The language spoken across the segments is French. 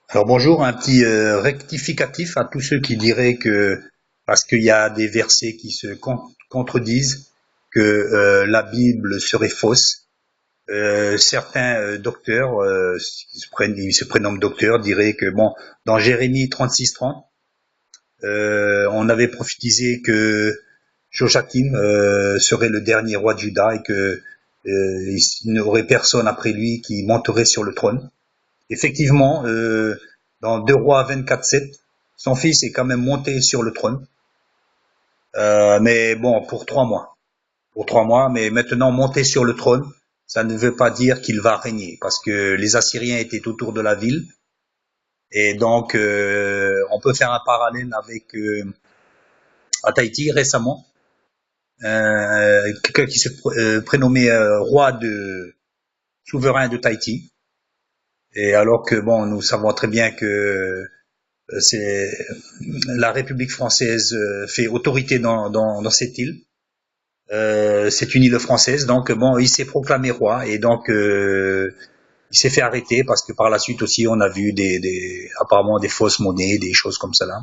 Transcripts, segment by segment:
Alors bonjour, un petit rectificatif à tous ceux qui diraient que parce qu'il y a des versets qui se contredisent, que la Bible serait fausse. Certains docteurs, ils se prénomment docteurs, diraient que bon, dans Jérémie 36:30, on avait prophétisé que Joachim serait le dernier roi de Juda et que il n'y aurait personne après lui qui monterait sur le trône. Effectivement, dans 2 Rois 24:7, son fils est quand même monté sur le trône, mais bon, pour 3 mois. Pour 3 mois, mais maintenant monter sur le trône, ça ne veut pas dire qu'il va régner, parce que les Assyriens étaient autour de la ville, et donc on peut faire un parallèle avec à Tahiti récemment, quelqu'un qui se prénommait roi de souverain de Tahiti, et alors que bon, nous savons très bien que c'est la République française fait autorité dans cette île. C'est une île française, donc bon, il s'est proclamé roi et donc il s'est fait arrêter parce que par la suite aussi on a vu apparemment des fausses monnaies, des choses comme ça là.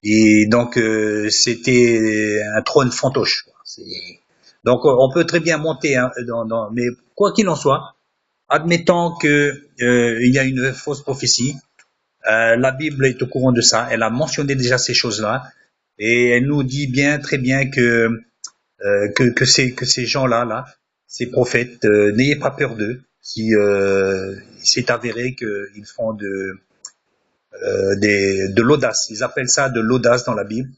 Et donc c'était un trône fantoche. Donc on peut très bien monter, hein, mais quoi qu'il en soit, admettons que il y a une fausse prophétie. La Bible est au courant de ça. Elle a mentionné déjà ces choses-là et elle nous dit bien, très bien que ces gens-là, ces prophètes, n'ayez pas peur d'eux. Si il s'est avéré qu'ils font de l'audace, ils appellent ça de l'audace dans la Bible.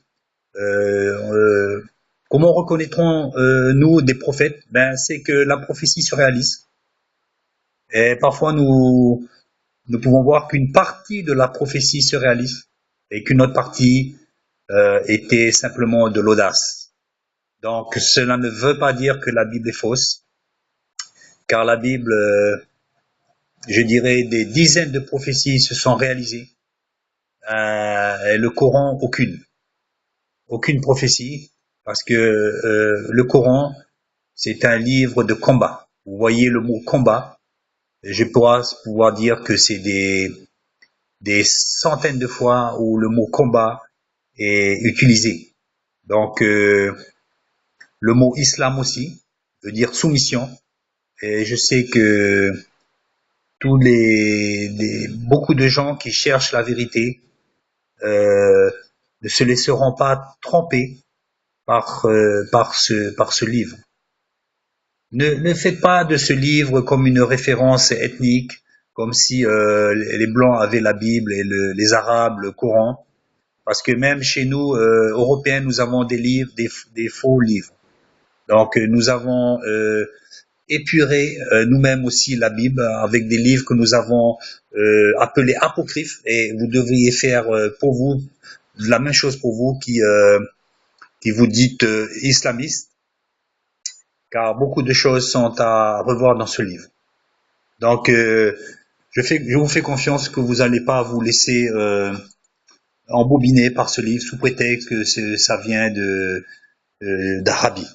Euh, euh, Comment reconnaîtrons nous des prophètes? Ben, c'est que la prophétie se réalise. Et parfois nous pouvons voir qu'une partie de la prophétie se réalise et qu'une autre partie était simplement de l'audace. Donc cela ne veut pas dire que la Bible est fausse, car la Bible, je dirais, des dizaines de prophéties se sont réalisées. Et le Coran, aucune prophétie, parce que le Coran, c'est un livre de combat. Vous voyez le mot combat, je pourrais pouvoir dire que c'est des centaines de fois où le mot combat est utilisé. Donc, le mot islam aussi veut dire soumission. Et je sais que beaucoup de gens qui cherchent la vérité euh, ne se laisseront pas tromper par ce livre. Ne faites pas de ce livre comme une référence ethnique, comme si les Blancs avaient la Bible et les Arabes le Coran, parce que même chez nous, Européens, nous avons des livres, des faux livres. Donc nous avons épuré nous-mêmes aussi la Bible avec des livres que nous avons appelés apocryphes, et vous devriez faire pour vous la même chose pour vous qui vous dites islamiste, car beaucoup de choses sont à revoir dans ce livre. Donc je vous fais confiance que vous n'allez pas vous laisser embobiner par ce livre sous prétexte que ça vient d'Arabie.